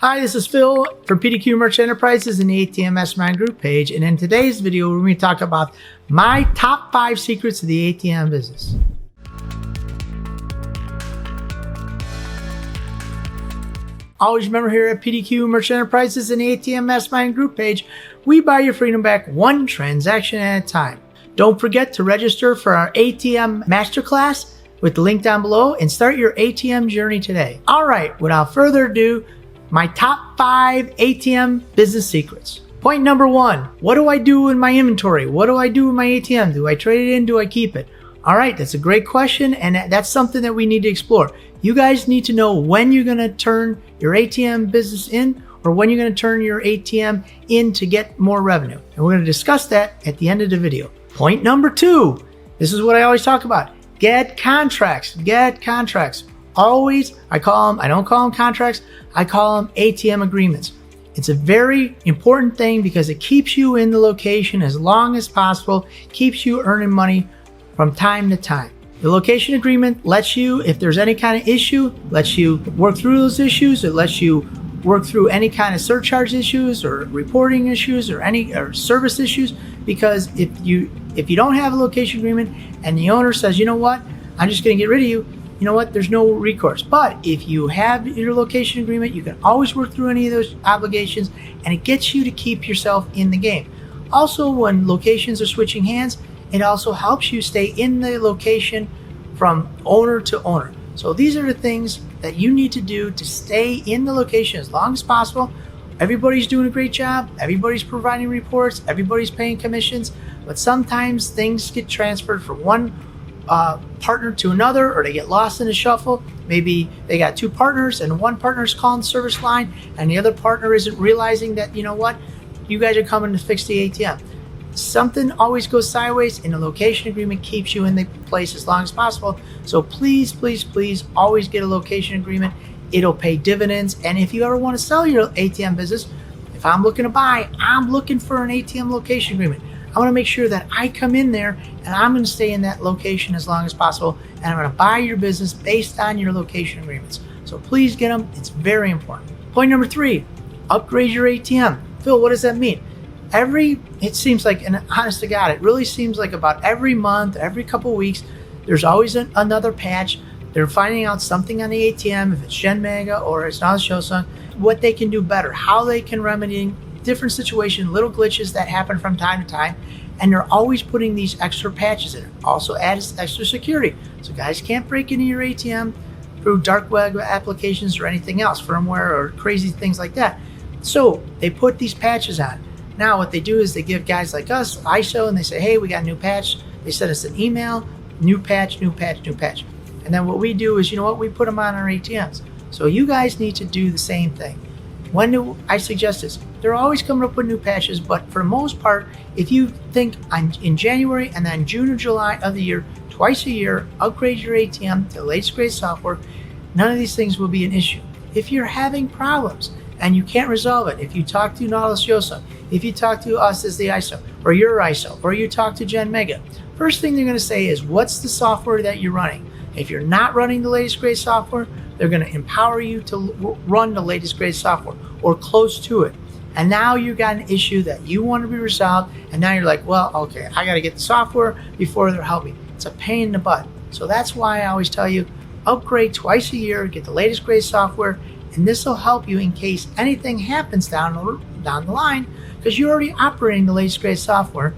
Hi, this is Phil from PDQ Merchant Enterprises and the ATM Mastermind Group page. And in today's video, we're going to talk about my top 5 secrets of the ATM business. Always remember, here at PDQ Merchant Enterprises and the ATM Mastermind Group page, we buy your freedom back one transaction at a time. Don't forget to register for our ATM Masterclass with the link down below and start your ATM journey today. All right, without further ado, my top 5 ATM business secrets. Point number 1, what do I do in my inventory? What do I do with my ATM? Do I trade it in? Do I keep it? All right, that's a great question, and that's something that we need to explore. You guys need to know when you're going to turn your ATM business in or when you're going to turn your ATM in to get more revenue. And we're going to discuss that at the end of the video. Point number 2, this is what I always talk about. Get contracts. Get contracts. Always, I don't call them contracts, I call them ATM agreements. It's a very important thing because it keeps you in the location as long as possible, keeps you earning money from time to time. The location agreement lets you, if there's any kind of issue, lets you work through those issues. It lets you work through any kind of surcharge issues or reporting issues or service issues. Because if you don't have a location agreement and the owner says, you know what, I'm just going to get rid of you, you know what, there's no recourse. But if you have your location agreement, you can always work through any of those obligations, and it gets you to keep yourself in the game. Also, when locations are switching hands, it also helps you stay in the location from owner to owner. So these are the things that you need to do to stay in the location as long as possible. Everybody's doing a great job. Everybody's providing reports. Everybody's paying commissions. But sometimes things get transferred from one partner to another, or they get lost in the shuffle. Maybe they got 2 partners and one partner's calling the service line and the other partner isn't realizing that, you know what, you guys are coming to fix the ATM. Something always goes sideways, and the location agreement keeps you in the place as long as possible. So please, please, please always get a location agreement. It'll pay dividends. And if you ever want to sell your ATM business, if I'm looking to buy, I'm looking for an ATM location agreement. I want to make sure that I come in there and I'm going to stay in that location as long as possible, and I'm going to buy your business based on your location agreements. So please get them. It's very important. Point number 3, upgrade your ATM. Phil, what does that mean? It seems like, and honest to God, it really seems like about every month, every couple of weeks, there's always another patch. They're finding out something on the ATM, if it's Gen Mega or it's not a Shosung, what they can do better, how they can remedy different situations, little glitches that happen from time to time, and they're always putting these extra patches in it. Also adds extra security, so guys can't break into your ATM through dark web applications or anything else, firmware or crazy things like that. So they put these patches on. Now what they do is they give guys like us ISO, and they say, hey, we got a new patch. They send us an email, new patch, new patch, new patch. And then what we do is, you know what, we put them on our ATMs. So you guys need to do the same thing. When do I suggest this? They're always coming up with new patches, but for the most part, if you think in January and then June or July of the year, twice a year, upgrade your ATM to the latest grade software, none of these things will be an issue. If you're having problems and you can't resolve it, if you talk to Nautilus Yosa, if you talk to us as the ISO, or your ISO, or you talk to Gen Mega, first thing they're going to say is, what's the software that you're running? If you're not running the latest grade software, they're going to empower you to run the latest grade software or close to it. And now you've got an issue that you want to be resolved, and now you're like, well, okay, I got to get the software before they're helping. It's a pain in the butt. So that's why I always tell you, upgrade twice a year, get the latest grade software, and this will help you in case anything happens down the line, because you're already operating the latest grade software.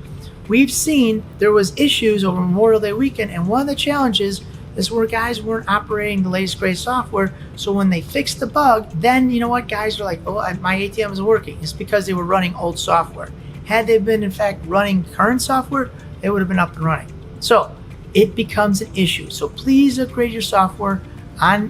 We've seen there was issues over Memorial Day weekend, and one of the challenges is where guys weren't operating the latest grade software. So when they fixed the bug, then you know what, guys are like, oh, my ATM isn't working. It's because they were running old software. Had they been in fact running current software, they would have been up and running. So it becomes an issue. So please upgrade your software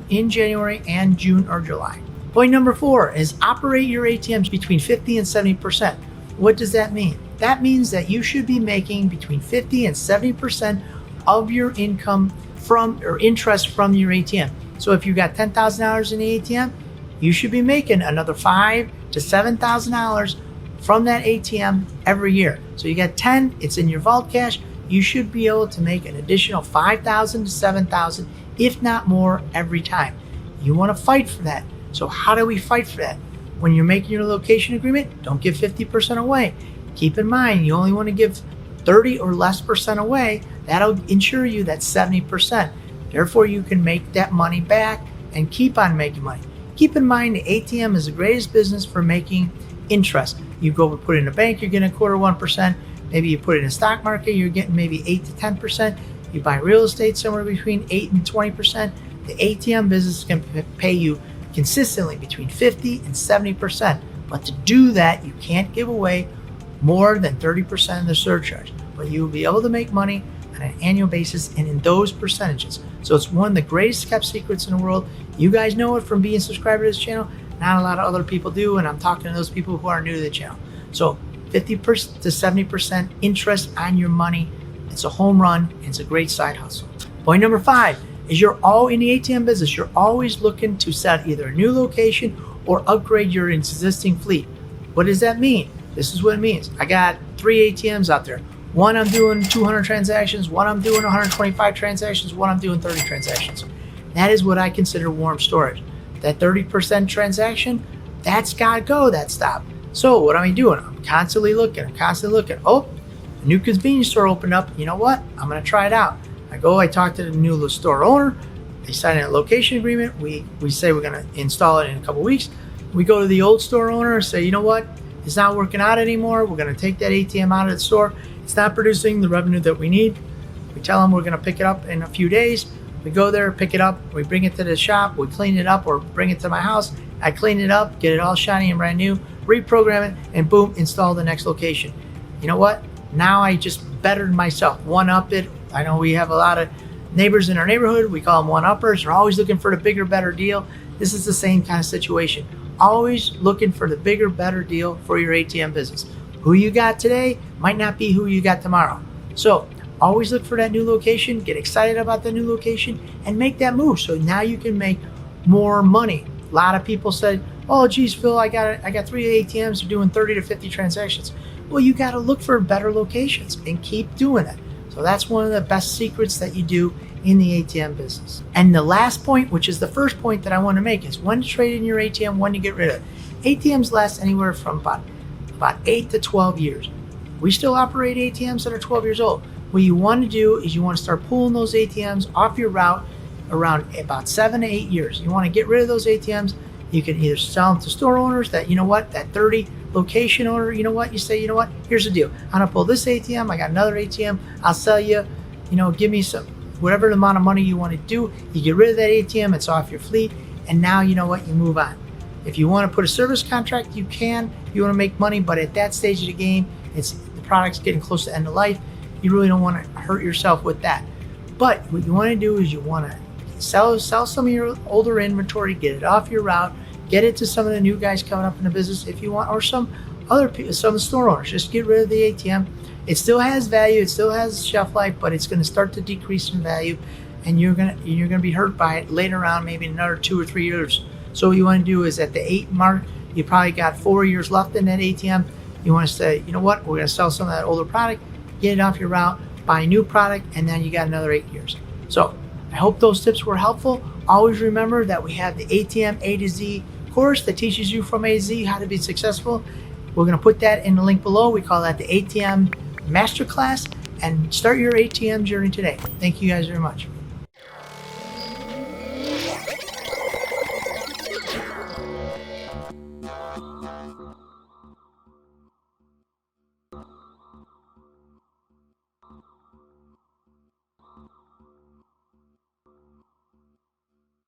in January and June or July. Point number 4 is operate your ATMs between 50 and 70%. What does that mean? That means that you should be making between 50 and 70% of your income from or interest from your ATM. So if you got $10,000 in the ATM, you should be making another $5,000 to $7,000 from that ATM every year. So you got 10, it's in your vault cash. You should be able to make an additional $5,000 to $7,000, if not more, every time. You want to fight for that. So how do we fight for that? when you're making your location agreement, don't give 50% away. Keep in mind, you only want to give 30 or less percent away. That'll ensure you that 70%. Therefore, you can make that money back and keep on making money. Keep in mind, the ATM is the greatest business for making interest. You go put it in a bank, you're getting 0.25%. Maybe you put it in the stock market, you're getting maybe 8 to 10%. You buy real estate somewhere between 8 and 20%. The ATM business can pay you consistently between 50 and 70%. But to do that, you can't give away more than 30% of the surcharge. But you will be able to make money on an annual basis and in those percentages. So it's one of the greatest kept secrets in the world. You guys know it from being subscribed to this channel. Not a lot of other people do, and I'm talking to those people who are new to the channel. So 50% to 70% interest on your money. It's a home run. It's a great side hustle. Point number 5 is you're all in the ATM business. You're always looking to set either a new location or upgrade your existing fleet. What does that mean? This is what it means. I got 3 ATMs out there. One I'm doing 200 transactions, one I'm doing 125 transactions, one I'm doing 30 transactions. That is what I consider warm storage. That 30% transaction, that's gotta go, that stop. So what am I doing? I'm constantly looking. Oh, a new convenience store opened up. You know what? I'm gonna try it out. I talk to the new store owner. They sign a location agreement. We say we're gonna install it in a couple weeks. We go to the old store owner and say, you know what? It's not working out anymore. We're gonna take that ATM out of the store. It's not producing the revenue that we need. We tell them we're gonna pick it up in a few days. We go there, pick it up, we bring it to the shop, we clean it up, or bring it to my house. I clean it up, get it all shiny and brand new, reprogram it, and boom, install the next location. You know what? Now I just bettered myself, one-up it. I know we have a lot of neighbors in our neighborhood. We call them one-uppers. They're always looking for the bigger, better deal. This is the same kind of situation. Always looking for the bigger, better deal for your ATM business. Who you got today might not be who you got tomorrow. So always look for that new location, get excited about the new location, and make that move. So now you can make more money. A lot of people said, oh, geez, Phil, I got 3 ATMs, they're doing 30 to 50 transactions. Well, you got to look for better locations and keep doing it. So that's one of the best secrets that you do in the ATM business. And the last point, which is the first point that I want to make, is when to trade in your ATM, when to get rid of it. ATMs last anywhere from about 8 to 12 years. We still operate ATMs that are 12 years old. What you want to do is you want to start pulling those ATMs off your route around about 7 to 8 years. You want to get rid of those ATMs. You can either sell them to store owners that, you know what, that 30 location owner, you know what, you say, you know what, here's the deal. I'm going to pull this ATM. I got another ATM. I'll sell you, give me some, whatever the amount of money you want to do. You get rid of that ATM. It's off your fleet. And now, you know what, you move on. If you want to put a service contract, you can. You want to make money, but at that stage of the game, the product's getting close to end of life. You really don't want to hurt yourself with that. But what you want to do is you want to sell some of your older inventory, get it off your route, get it to some of the new guys coming up in the business if you want, or some other people, some store owners. Just get rid of the ATM. It still has value, it still has shelf life, but it's going to start to decrease in value, and you're going to be hurt by it later on, maybe another 2 or 3 years. So what you want to do is at the 8 mark, you probably got 4 years left in that ATM. You want to say, you know what, we're going to sell some of that older product, get it off your route, buy a new product, and then you got another 8 years. So I hope those tips were helpful. Always remember that we have the ATM A to Z course that teaches you from A to Z how to be successful. We're going to put that in the link below. We call that the ATM Masterclass, and start your ATM journey today. Thank you guys very much.